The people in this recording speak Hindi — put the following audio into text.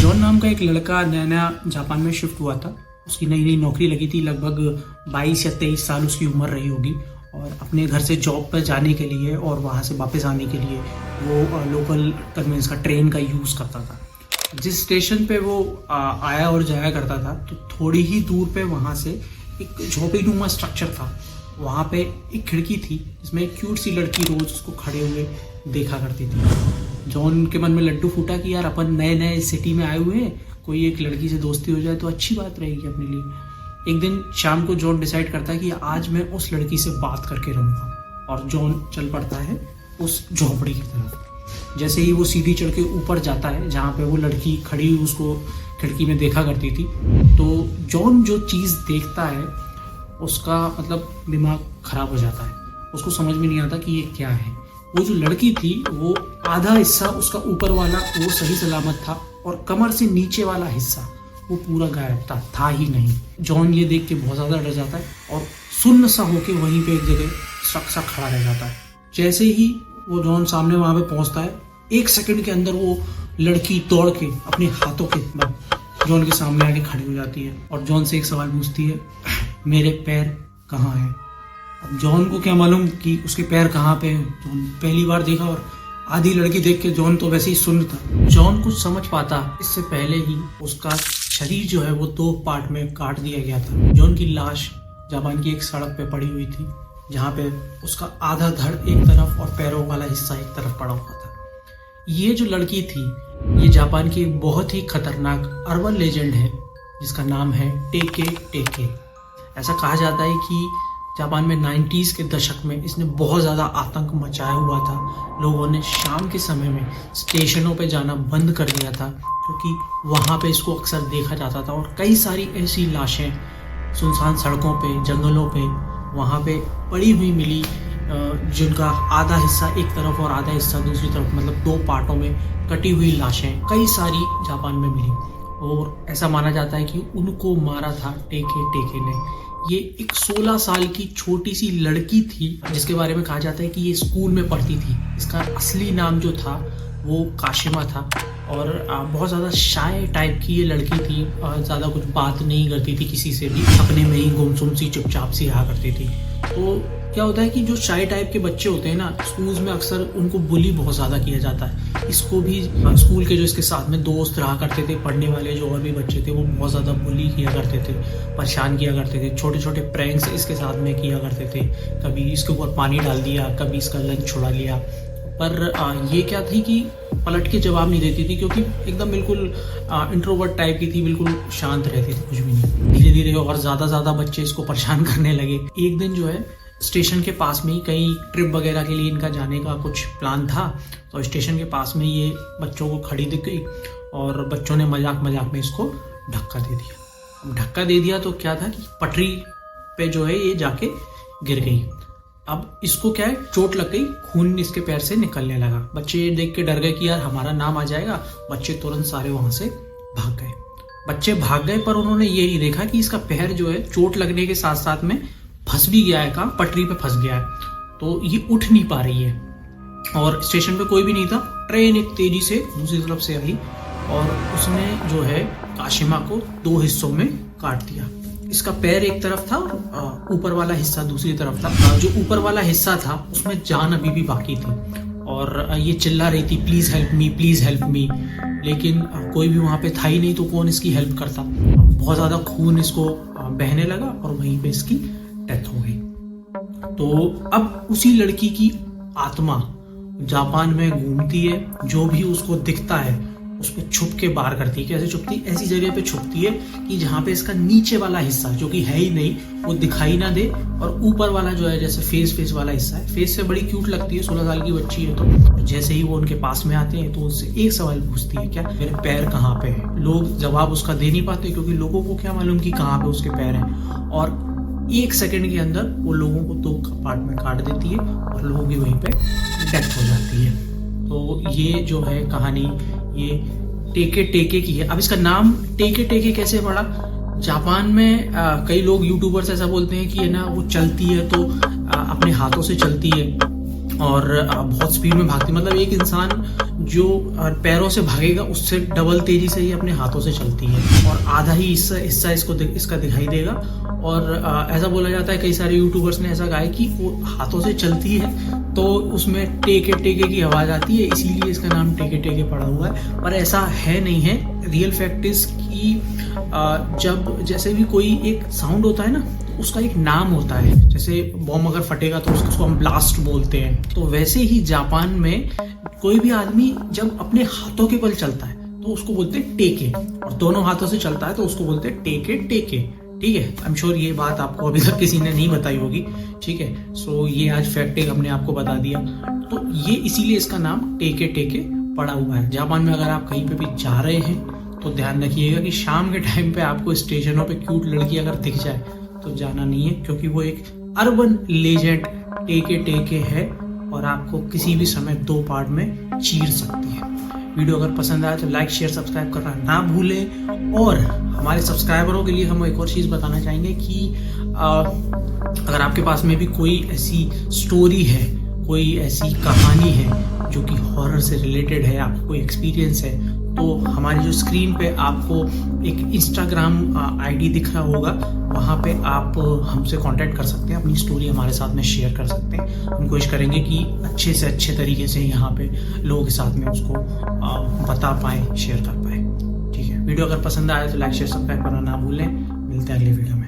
जॉन नाम का एक लड़का नया नया जापान में शिफ्ट हुआ था। उसकी नई नई नौकरी लगी थी, लगभग 22 या 23 साल उसकी उम्र रही होगी। और अपने घर से जॉब पर जाने के लिए और वहाँ से वापस आने के लिए वो लोकल कन्वेंस का ट्रेन का यूज़ करता था। जिस स्टेशन पे वो आया और जाया करता था, तो थोड़ी ही दूर पे वहाँ से एक झोपड़ीनुमा स्ट्रक्चर था। वहाँ पे एक खिड़की थी जिसमें एक क्यूट सी लड़की रोज उसको खड़े हुए देखा करती थी। जॉन के मन में लड्डू फूटा कि यार अपन नए नए सिटी में आए हुए हैं, कोई एक लड़की से दोस्ती हो जाए तो अच्छी बात रहेगी अपने लिए। एक दिन शाम को जॉन डिसाइड करता है कि आज मैं उस लड़की से बात करके रहूँगा, और जॉन चल पड़ता है उस झोपड़ी की तरफ। जैसे ही वो सीढ़ी चढ़ के ऊपर जाता है जहाँ पे वो लड़की खड़ी हुई उसको खिड़की में देखा करती थी, तो जॉन जो चीज़ देखता है उसका मतलब दिमाग खराब हो जाता है। उसको समझ में नहीं आता कि ये क्या है। वो जो लड़की थी वो आधा हिस्सा उसका ऊपर वाला वो सही सलामत था, और कमर से नीचे वाला हिस्सा वो पूरा गायब था ही नहीं। जॉन ये देख के बहुत ज़्यादा डर जाता है और सुन्न सा होके वहीं पे एक जगह सक सा खड़ा रह जाता है। जैसे ही वो जॉन सामने वहाँ पे पहुँचता है, 1 सेकंड के अंदर वो लड़की दौड़ के अपने हाथों के बल जॉन के सामने आके खड़ी हो जाती है और जॉन से एक सवाल पूछती है, मेरे पैर कहाँ हैं? अब जॉन को क्या मालूम कि उसके पैर कहाँ पे हैं। जॉन पहली बार देखा और आधी लड़की देख के जॉन तो वैसे ही सुन्न था। जॉन कुछ समझ पाता इससे पहले ही उसका शरीर जो है वो 2 पार्ट में काट दिया गया था। जॉन की लाश जापान की एक सड़क पे पड़ी हुई थी, जहाँ पे उसका आधा धड़ एक तरफ और पैरों वाला हिस्सा एक तरफ पड़ा हुआ था। ये जो लड़की थी ये जापान की एक बहुत ही खतरनाक अर्बन लेजेंड है जिसका नाम है टेके टेके। ऐसा कहा जाता है कि जापान में 90s के दशक में इसने बहुत ज़्यादा आतंक मचाया हुआ था। लोगों ने शाम के समय में स्टेशनों पे जाना बंद कर दिया था क्योंकि वहाँ पे इसको अक्सर देखा जाता था, और कई सारी ऐसी लाशें सुनसान सड़कों पे, जंगलों पे वहाँ पे पड़ी हुई मिली, जिनका आधा हिस्सा एक तरफ और आधा हिस्सा दूसरी तरफ, मतलब 2 पार्टों में कटी हुई लाशें कई सारी जापान में मिली। और ऐसा माना जाता है कि उनको मारा था टेके टेके ने। ये एक 16 साल की छोटी सी लड़की थी जिसके बारे में कहा जाता है कि ये स्कूल में पढ़ती थी। इसका असली नाम जो था वो काशिमा था, और बहुत ज़्यादा शाय टाइप की ये लड़की थी। ज़्यादा कुछ बात नहीं करती थी किसी से भी, अपने में ही गुमसुम सी चुपचाप सी रहा करती थी। तो क्या होता है कि जो शाय टाइप के बच्चे होते हैं ना, स्कूल्स में अक्सर उनको बुली बहुत ज़्यादा किया जाता है। इसको भी स्कूल के जो इसके साथ में दोस्त रहा करते थे, पढ़ने वाले जो और भी बच्चे थे, वो बहुत ज़्यादा बुली किया करते थे, परेशान किया करते थे। छोटे छोटे प्रैंक्स इसके साथ में किया करते थे। कभी इसके ऊपर पानी डाल दिया, कभी इसका लंच छुड़ा लिया। पर ये क्या थी कि पलट के जवाब नहीं देती थी, क्योंकि एकदम बिल्कुल इंट्रोवर्ट टाइप की थी, बिल्कुल शांत रहती थी, कुछ भी नहीं। धीरे धीरे और ज़्यादा बच्चे इसको परेशान करने लगे। एक दिन जो है स्टेशन के पास में ही, कहीं ट्रिप वगैरह के लिए इनका जाने का कुछ प्लान था, तो स्टेशन के पास में ये बच्चों को खड़ी दिख गई और बच्चों ने मजाक में इसको धक्का दे दिया। अब धक्का दे दिया तो क्या था कि पटरी पे जो है ये जाके गिर गई। अब इसको क्या है, चोट लग गई, खून इसके पैर से निकलने लगा। बच्चे देख के डर गए कि यार हमारा नाम आ जाएगा। बच्चे तुरंत सारे वहां से भाग गए। बच्चे भाग गए, पर उन्होंने ये नहीं देखा कि इसका पैर जो है चोट लगने के साथ साथ में फंस भी गया है, कहाँ पटरी पे फंस गया है, तो ये उठ नहीं पा रही है। और स्टेशन पे कोई भी नहीं था। ट्रेन एक तेजी से दूसरी तरफ से आई और उसने जो है काशिमा को 2 हिस्सों में काट दिया। इसका पैर एक तरफ था, ऊपर वाला हिस्सा दूसरी तरफ था। जो ऊपर वाला हिस्सा था उसमें जान अभी भी बाकी थी, और ये चिल्ला रही थी, please help me, please help me. लेकिन कोई भी वहाँ पे था ही नहीं, तो कौन इसकी हेल्प करता। बहुत ज्यादा खून इसको बहने लगा और वहीं पे इसकी डेथ हो गई। तो अब उसी लड़की की आत्मा जापान में घूमती है। जो भी उसको दिखता है उस पर छुप के बाहर करती है। कैसे छुपती है? ऐसी जगह पे छुपती है कि जहाँ पे इसका नीचे वाला हिस्सा जो कि है ही नहीं वो दिखाई ना दे, और ऊपर वाला जो है जैसे फेस वाला हिस्सा है, फेस से बड़ी क्यूट लगती है, 16 साल की बच्ची है। तो जैसे ही वो उनके पास में आते हैं तो उससे एक सवाल पूछती है, क्या मेरे पैर कहाँ पे है? लोग जवाब उसका दे नहीं पाते, क्योंकि लोगों को क्या मालूम कि कहाँ पे उसके पैर हैं। और 1 सेकंड के अंदर वो लोगों को 2 पार्ट में काट देती है और लोगों की वहीं पे डेथ हो जाती है। तो ये जो है कहानी ये टेके टेके की है। अब इसका नाम टेके टेके कैसे पड़ा? जापान में कई लोग यूट्यूबर्स ऐसा बोलते हैं कि है ना, वो चलती है तो अपने हाथों से चलती है, और बहुत स्पीड में भागती, मतलब एक इंसान जो पैरों से भागेगा उससे डबल तेजी से ही अपने हाथों से चलती है, और आधा ही हिस्सा इसका दिखाई देगा। और ऐसा बोला जाता है, कई सारे यूट्यूबर्स ने ऐसा कहा है कि वो हाथों से चलती है तो उसमें टेके टेके की आवाज आती है, इसीलिए इसका नाम टेके टेके पड़ा हुआ है। पर ऐसा है नहीं है। रियल फैक्ट इज कि जब जैसे भी कोई एक साउंड होता है ना, उसका एक नाम होता है। जैसे बॉम्ब अगर फटेगा तो उसको हम ब्लास्ट बोलते हैं, तो वैसे ही जापान में कोई भी आदमी जब अपने हाथों के बल चलता है तो उसको बोलते हैं टेके, और दोनों हाथों से चलता है तो उसको बोलते हैं टेके टेके। ठीक है, आई एम श्योर ये बात आपको अभी तक किसी ने नहीं बताई होगी। ठीक है, सो ये आज फैक्ट एक हमने आपको बता दिया। तो ये इसीलिए इसका नाम टेके टेके पड़ा हुआ है। जापान में अगर आप कहीं पे भी जा रहे हैं तो ध्यान रखिएगा कि शाम के टाइम पे आपको स्टेशनों पे क्यूट लड़की अगर दिख जाए तो जाना नहीं है, क्योंकि वो एक अर्बन लेजेंड टेके टेके है और आपको किसी भी समय 2 पार्ट में चीर सकती है। वीडियो अगर पसंद आया तो लाइक शेयर सब्सक्राइब करना ना भूलें। और हमारे सब्सक्राइबरों के लिए हम एक और चीज़ बताना चाहेंगे कि अगर आपके पास में भी कोई ऐसी स्टोरी है, कोई ऐसी कहानी है जो कि हॉरर से रिलेटेड है, आपको कोई एक्सपीरियंस है, तो हमारी जो स्क्रीन पे आपको एक इंस्टाग्राम आईडी दिख रहा होगा, वहाँ पे आप हमसे कांटेक्ट कर सकते हैं, अपनी स्टोरी हमारे साथ में शेयर कर सकते हैं। हम कोशिश करेंगे कि अच्छे से अच्छे तरीके से यहाँ पे लोगों के साथ में उसको बता पाएँ, शेयर कर पाएँ। ठीक है, वीडियो अगर पसंद आए तो लाइक शेयर सब्सक्राइब करना ना भूलें। मिलते हैं अगले वीडियो में।